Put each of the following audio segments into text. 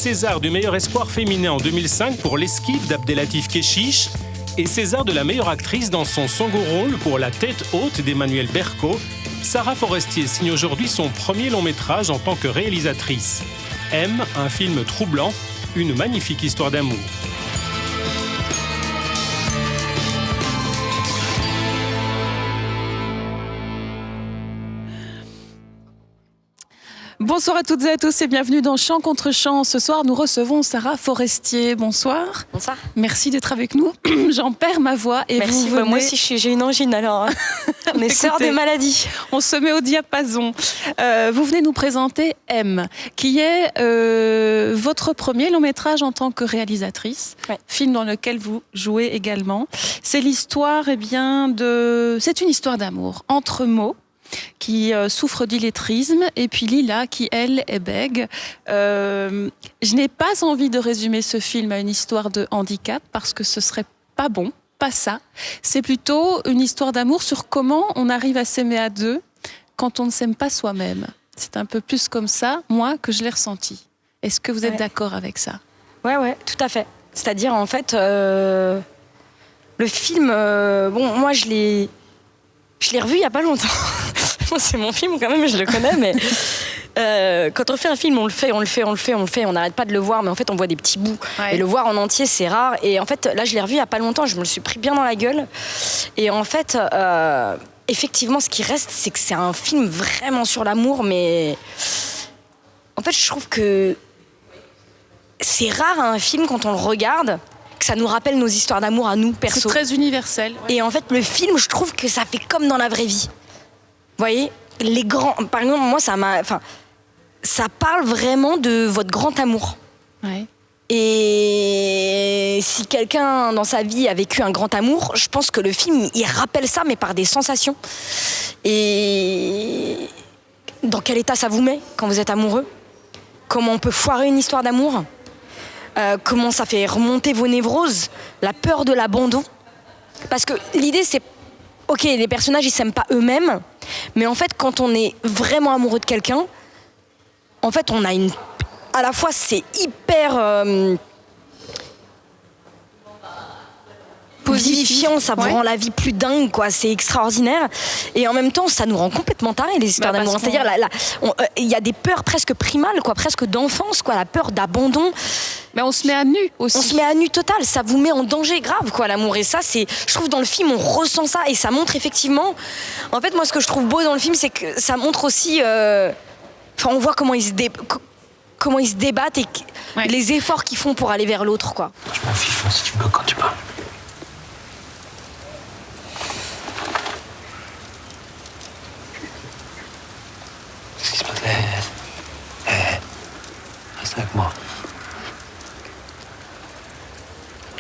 César du meilleur espoir féminin en 2005 pour L'Esquive d'Abdelatif Kechiche et César de la meilleure actrice dans son second rôle pour La tête haute d'Emmanuel Berco. Sarah Forestier signe aujourd'hui son premier long métrage en tant que réalisatrice. M, un film troublant, une magnifique histoire d'amour. Bonsoir à toutes et à tous et bienvenue dans Chant contre Chant. Ce soir, nous recevons Sarah Forestier. Bonsoir. Bonsoir. Merci d'être avec nous. J'en perds ma voix. Et merci, vous venez... moi aussi j'ai une angine alors. On est sœurs de maladie. On se met au diapason. Vous venez nous présenter M, qui est votre premier long métrage en tant que réalisatrice. Ouais. Film dans lequel vous jouez également. C'est l'histoire, c'est une histoire d'amour entre mots, qui souffre d'illettrisme, et puis Lila, qui, elle, est bègue. Je n'ai pas envie de résumer ce film à une histoire de handicap, parce que ce serait pas bon, pas ça. C'est plutôt une histoire d'amour sur comment on arrive à s'aimer à deux quand on ne s'aime pas soi-même. C'est un peu plus comme ça, moi, que je l'ai ressenti. Est-ce que vous êtes d'accord avec ça ? Ouais, tout à fait. C'est-à-dire, en fait, le film, moi, je l'ai revu il n'y a pas longtemps. C'est mon film quand même, je le connais, mais quand on fait un film, on le fait, on n'arrête pas de le voir, mais en fait on voit des petits bouts. Ouais. Et le voir en entier, c'est rare. Et en fait, là, je l'ai revu il n'y a pas longtemps, je me le suis pris bien dans la gueule. Et en fait, effectivement, ce qui reste, c'est que c'est un film vraiment sur l'amour, mais en fait, je trouve que c'est rare un film quand on le regarde, que ça nous rappelle nos histoires d'amour à nous, perso. C'est très universel. Ouais. Et en fait, le film, je trouve que ça fait comme dans la vraie vie. Vous voyez, les grands... Par exemple, moi, ça parle vraiment de votre grand amour. Ouais. Et si quelqu'un dans sa vie a vécu un grand amour, je pense que le film, il rappelle ça, mais par des sensations. Et dans quel état ça vous met quand vous êtes amoureux ? Comment on peut foirer une histoire d'amour ? Comment ça fait remonter vos névroses ? La peur de l'abandon ? Parce que l'idée, c'est... Ok, les personnages, ils s'aiment pas eux-mêmes, mais en fait, quand on est vraiment amoureux de quelqu'un, en fait, on a une... À la fois, c'est hyper... vivifiant, ça vous rend la vie plus dingue, quoi. C'est extraordinaire. Et en même temps, ça nous rend complètement tarés, les histoires d'amour. C'est-à-dire, il y a des peurs presque primales, quoi, presque d'enfance, quoi, la peur d'abandon. Mais on se met à nu aussi. On se met à nu total, ça vous met en danger grave, quoi, l'amour. Et ça, je trouve dans le film, on ressent ça et ça montre effectivement... En fait, moi, ce que je trouve beau dans le film, c'est que ça montre aussi... on voit comment ils se débattent et les efforts qu'ils font pour aller vers l'autre, quoi. Je m'en fiche, si tu me bloques quand tu parles. Qu'est-ce qui se passe ? Reste avec moi.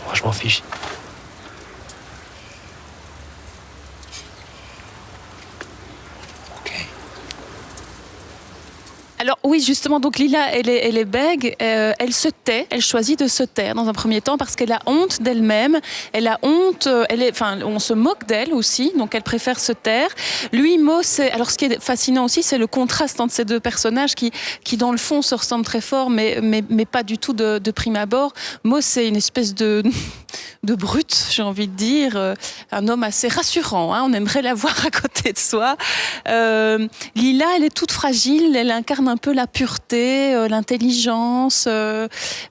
Moi, je m'en fiche. Alors oui, justement, donc Lila, elle est bègue, elle se tait, elle choisit de se taire dans un premier temps parce qu'elle a honte d'elle-même, elle a honte, on se moque d'elle aussi, donc elle préfère se taire. Lui, Mo, alors ce qui est fascinant aussi, c'est le contraste entre ces deux personnages qui dans le fond se ressemblent très fort, mais pas du tout de prime abord. Mo, c'est une espèce de brute, j'ai envie de dire, un homme assez rassurant, hein, on aimerait l'avoir à côté de soi. Lila, elle est toute fragile, elle incarne un peu la pureté, l'intelligence.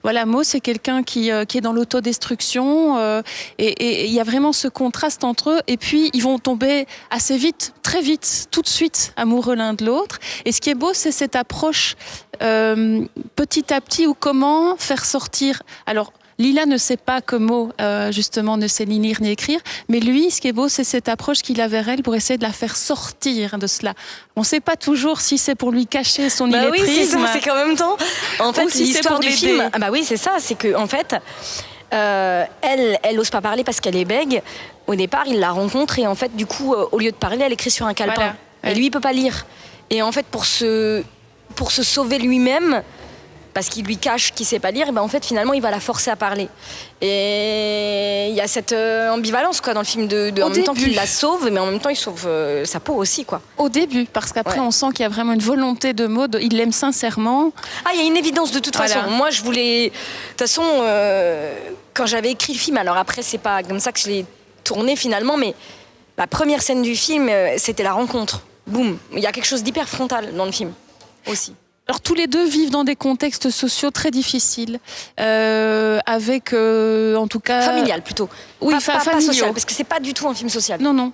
Voilà, Mo, c'est quelqu'un qui est dans l'autodestruction. Et il y a vraiment ce contraste entre eux. Et puis, ils vont tomber assez vite, très vite, tout de suite, amoureux l'un de l'autre. Et ce qui est beau, c'est cette approche petit à petit, ou comment faire sortir... Alors, Lila ne sait pas que Mo, justement, ne sait ni lire ni écrire, mais lui, ce qui est beau, c'est cette approche qu'il a vers elle pour essayer de la faire sortir de cela. On ne sait pas toujours si c'est pour lui cacher son illettrisme. Oui, c'est ça, c'est qu'en même temps, en fait, si l'histoire du film... Ah bah oui, c'est ça, c'est que en fait, elle n'ose pas parler parce qu'elle est bègue. Au départ, il la rencontre et en fait, du coup, au lieu de parler, elle écrit sur un calepin. Voilà. Et lui, il peut pas lire. Et en fait, pour se sauver lui-même, parce qu'il lui cache qu'il sait pas lire, et ben en fait finalement il va la forcer à parler. Et il y a cette ambivalence quoi dans le film en même temps qu'il la sauve, mais en même temps il sauve sa peau aussi quoi. Au début, parce qu'après on sent qu'il y a vraiment une volonté de Maud, il l'aime sincèrement. Ah, il y a une évidence de toute façon. Moi je voulais, de toute façon quand j'avais écrit le film, alors après c'est pas comme ça que je l'ai tourné finalement, mais la première scène du film c'était la rencontre. Boum, il y a quelque chose d'hyper frontal dans le film aussi. Alors tous les deux vivent dans des contextes sociaux très difficiles, avec en tout cas... Familial plutôt. Oui, pas familiaux. social, parce que c'est pas du tout un film social. Non,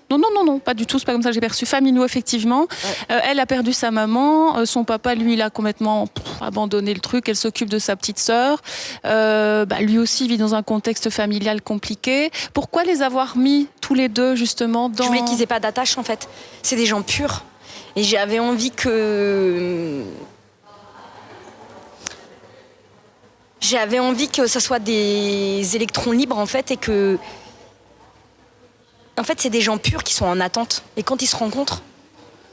pas du tout, c'est pas comme ça que j'ai perçu. Familiaux, effectivement. Ouais. Elle a perdu sa maman, son papa, lui, il a complètement abandonné le truc, elle s'occupe de sa petite sœur. Lui aussi vit dans un contexte familial compliqué. Pourquoi les avoir mis tous les deux, justement, dans... Je voulais qu'ils aient pas d'attache, en fait. C'est des gens purs. Et j'avais envie que... J'avais envie que ça soit des électrons libres, en fait, et que... En fait, c'est des gens purs qui sont en attente. Et quand ils se rencontrent,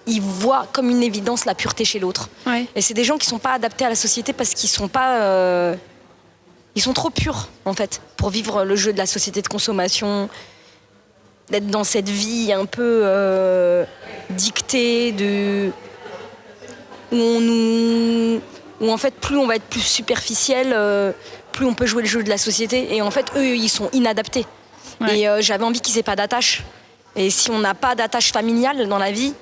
ils voient comme une évidence la pureté chez l'autre. Ouais. Et c'est des gens qui sont pas adaptés à la société parce qu'ils sont pas... Ils sont trop purs, en fait, pour vivre le jeu de la société de consommation, d'être dans cette vie un peu dictée, où en fait plus on va être plus superficiel, plus on peut jouer le jeu de la société. Et en fait eux ils sont inadaptés. Ouais. Et j'avais envie qu'ils aient pas d'attache. Et si on n'a pas d'attache familiale dans la vie,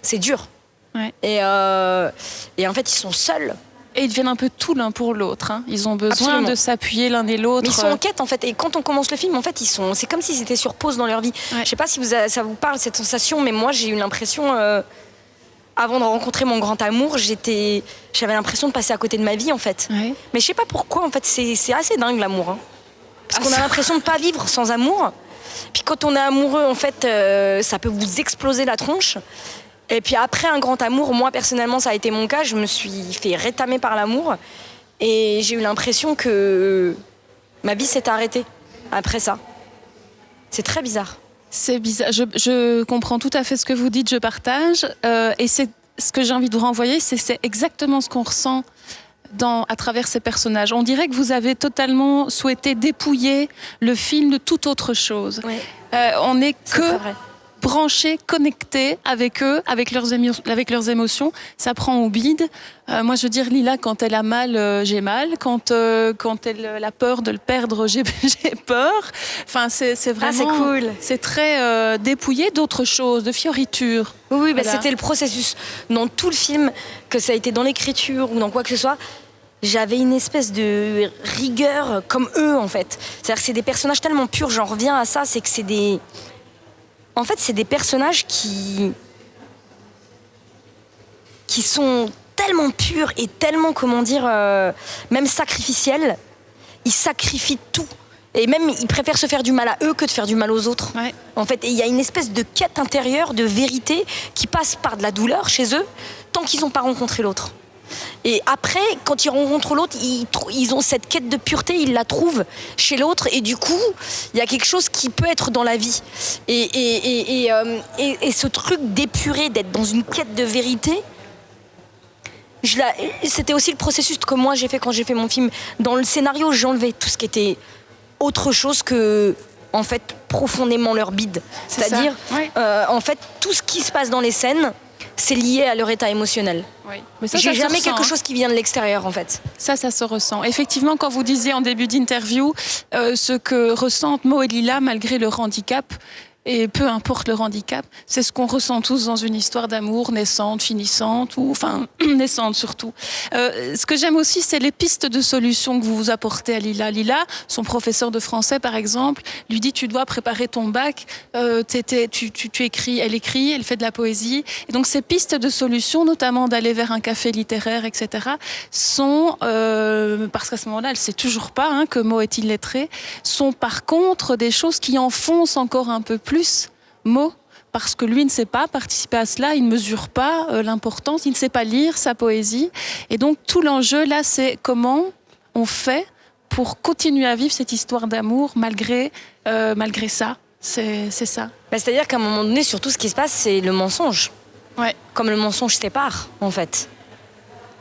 c'est dur. Ouais. Et en fait ils sont seuls. Et ils deviennent un peu tout l'un pour l'autre. Hein. Ils ont besoin Absolument. de s'appuyer l'un et l'autre. Mais ils sont en quête en fait. Et quand on commence le film, en fait, c'est comme s'ils étaient sur pause dans leur vie. Ouais. Je sais pas si ça vous parle cette sensation, mais moi j'ai eu l'impression, avant de rencontrer mon grand amour, j'avais l'impression de passer à côté de ma vie en fait. Ouais. Mais je sais pas pourquoi en fait. C'est assez dingue l'amour. Hein. Parce qu'on a l'impression de pas vivre sans amour. Puis quand on est amoureux, en fait, ça peut vous exploser la tronche. Et puis après un grand amour, moi personnellement ça a été mon cas, je me suis fait rétamer par l'amour et j'ai eu l'impression que ma vie s'est arrêtée après ça. C'est très bizarre. C'est bizarre, je comprends tout à fait ce que vous dites, je partage. Et c'est ce que j'ai envie de vous renvoyer, c'est exactement ce qu'on ressent à travers ces personnages. On dirait que vous avez totalement souhaité dépouiller le film de toute autre chose. Oui. On n'est que... branchés, connectés avec eux, avec leurs émotions. Ça prend au bide. Moi, je veux dire, Lila, quand elle a mal, j'ai mal. Quand elle a peur de le perdre, j'ai peur. Enfin, c'est vraiment... c'est cool. C'est très dépouillé d'autres choses, de fioritures. Oui, voilà. C'était le processus. Dans tout le film, que ça a été dans l'écriture ou dans quoi que ce soit, j'avais une espèce de rigueur comme eux, en fait. C'est-à-dire que c'est des personnages tellement purs, j'en reviens à ça, c'est que c'est des... En fait, c'est des personnages qui sont tellement purs et tellement, comment dire, même sacrificiels. Ils sacrifient tout. Et même, ils préfèrent se faire du mal à eux que de faire du mal aux autres. Ouais. En fait, il y a une espèce de quête intérieure, de vérité, qui passe par de la douleur chez eux, tant qu'ils n'ont pas rencontré l'autre. Et après, quand ils rencontrent l'autre, ils ont cette quête de pureté, ils la trouvent chez l'autre. Et du coup, il y a quelque chose qui peut être dans la vie. Et ce truc d'épuré, d'être dans une quête de vérité, c'était aussi le processus que moi j'ai fait quand j'ai fait mon film. Dans le scénario, j'ai enlevé tout ce qui était autre chose que, en fait, profondément leur bide. C'est-à-dire, ouais. En fait, tout ce qui se passe dans les scènes, c'est lié à leur état émotionnel. Oui. Mais ça, j'ai ça jamais se ressent, quelque chose qui vient de l'extérieur, en fait. Ça se ressent. Effectivement, quand vous disiez en début d'interview ce que ressentent Mo et Lila malgré leur handicap, et peu importe le handicap, c'est ce qu'on ressent tous dans une histoire d'amour naissante, finissante, ou enfin naissante surtout. Ce que j'aime aussi, c'est les pistes de solutions que vous apportez à Lila. Lila, son professeur de français par exemple, lui dit tu dois préparer ton bac, tu écris, elle fait de la poésie. Et donc ces pistes de solutions, notamment d'aller vers un café littéraire, etc., sont, parce qu'à ce moment-là, elle ne sait toujours pas que Mo est illettré, sont par contre des choses qui enfoncent encore un peu plus Mo, parce que lui ne sait pas participer à cela, il ne mesure pas l'importance, il ne sait pas lire sa poésie. Et donc tout l'enjeu là, c'est comment on fait pour continuer à vivre cette histoire d'amour malgré ça. C'est ça. C'est-à-dire qu'à un moment donné, surtout ce qui se passe, c'est le mensonge. Ouais. Comme le mensonge sépare, en fait.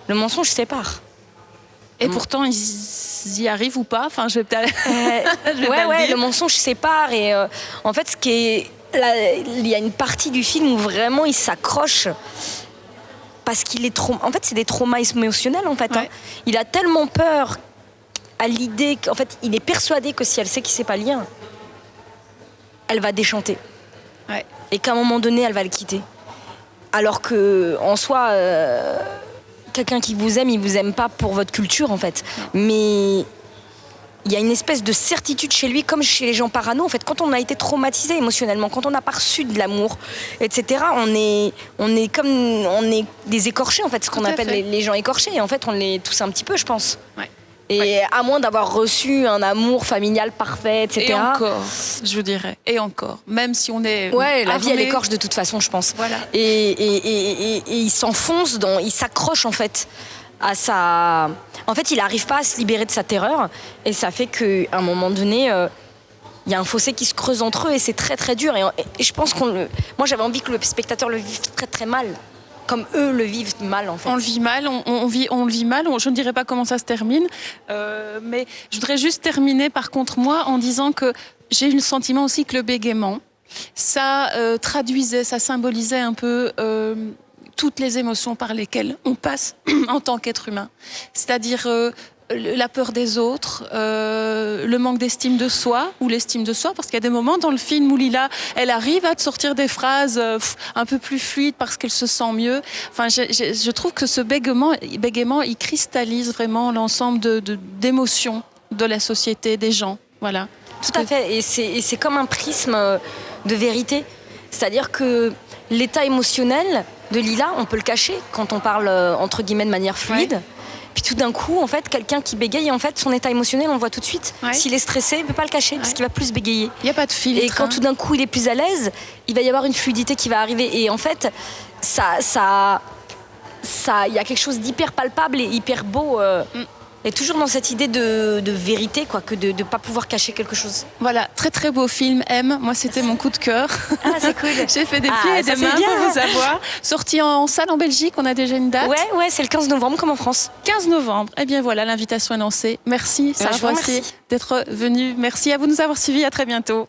Le mensonge sépare. Et pourtant, ils y arrivent ou pas. Enfin, je vais peut-être. Le mensonge sépare. Et en fait, il y a une partie du film où vraiment il s'accroche parce qu'il est trop. En fait, c'est des traumas émotionnels. En fait, hein. Il a tellement peur à l'idée qu'en fait, il est persuadé que si elle sait qu'il sait pas le lien, elle va déchanter. Ouais. Et qu'à un moment donné, elle va le quitter. Alors que, en soi, quelqu'un qui vous aime, il vous aime pas pour votre culture, en fait. Mais il y a une espèce de certitude chez lui, comme chez les gens parano. En fait, quand on a été traumatisé émotionnellement, quand on n'a pas reçu de l'amour, etc., on est des écorchés, en fait, ce qu'on appelle les gens écorchés. Et en fait, on l'est tous un petit peu, je pense. Ouais. Et à moins d'avoir reçu un amour familial parfait, etc. Et encore, je dirais. Et encore. Même si on est. Ouais, la vie, elle écorche de toute façon, je pense. Voilà. Et il s'enfonce il s'accroche, en fait, à sa. En fait, il n'arrive pas à se libérer de sa terreur. Et ça fait qu'à un moment donné, il y a un fossé qui se creuse entre eux et c'est très, très dur. Et je pense Moi, j'avais envie que le spectateur le vive très, très mal. Comme eux le vivent mal, en fait. On le vit mal, on le vit mal. Je ne dirais pas comment ça se termine, mais je voudrais juste terminer, par contre, moi, en disant que j'ai eu le sentiment aussi que le bégaiement, ça traduisait, ça symbolisait un peu toutes les émotions par lesquelles on passe en tant qu'être humain. C'est-à-dire la peur des autres, le manque d'estime de soi, ou l'estime de soi, parce qu'il y a des moments dans le film où Lila, elle arrive à te sortir des phrases un peu plus fluides parce qu'elle se sent mieux. Enfin, je trouve que ce bégaiement, il cristallise vraiment l'ensemble d'émotions de la société, des gens. Voilà. Tout à fait. Et c'est comme un prisme de vérité. C'est-à-dire que l'état émotionnel de Lila, on peut le cacher quand on parle, entre guillemets, de manière fluide. Ouais. Puis tout d'un coup, en fait, quelqu'un qui bégaye, en fait, son état émotionnel, on le voit tout de suite. Ouais. S'il est stressé, il ne peut pas le cacher parce qu'il va plus bégayer. Il n'y a pas de filtre. Et quand tout d'un coup, il est plus à l'aise, il va y avoir une fluidité qui va arriver. Et en fait, il y a quelque chose d'hyper palpable et hyper beau. Et toujours dans cette idée de vérité, quoi, que de ne pas pouvoir cacher quelque chose. Voilà, très très beau film, M. Moi, c'était mon coup de cœur. Ah, c'est cool. J'ai fait des pieds et des mains pour vous avoir. Sorti en salle en Belgique, on a déjà une date. Ouais, c'est le 15 novembre comme en France. 15 novembre. Eh bien voilà, l'invitation est lancée. Merci, Sarah Froestier, d'être venue. Merci à vous de nous avoir suivis. À très bientôt.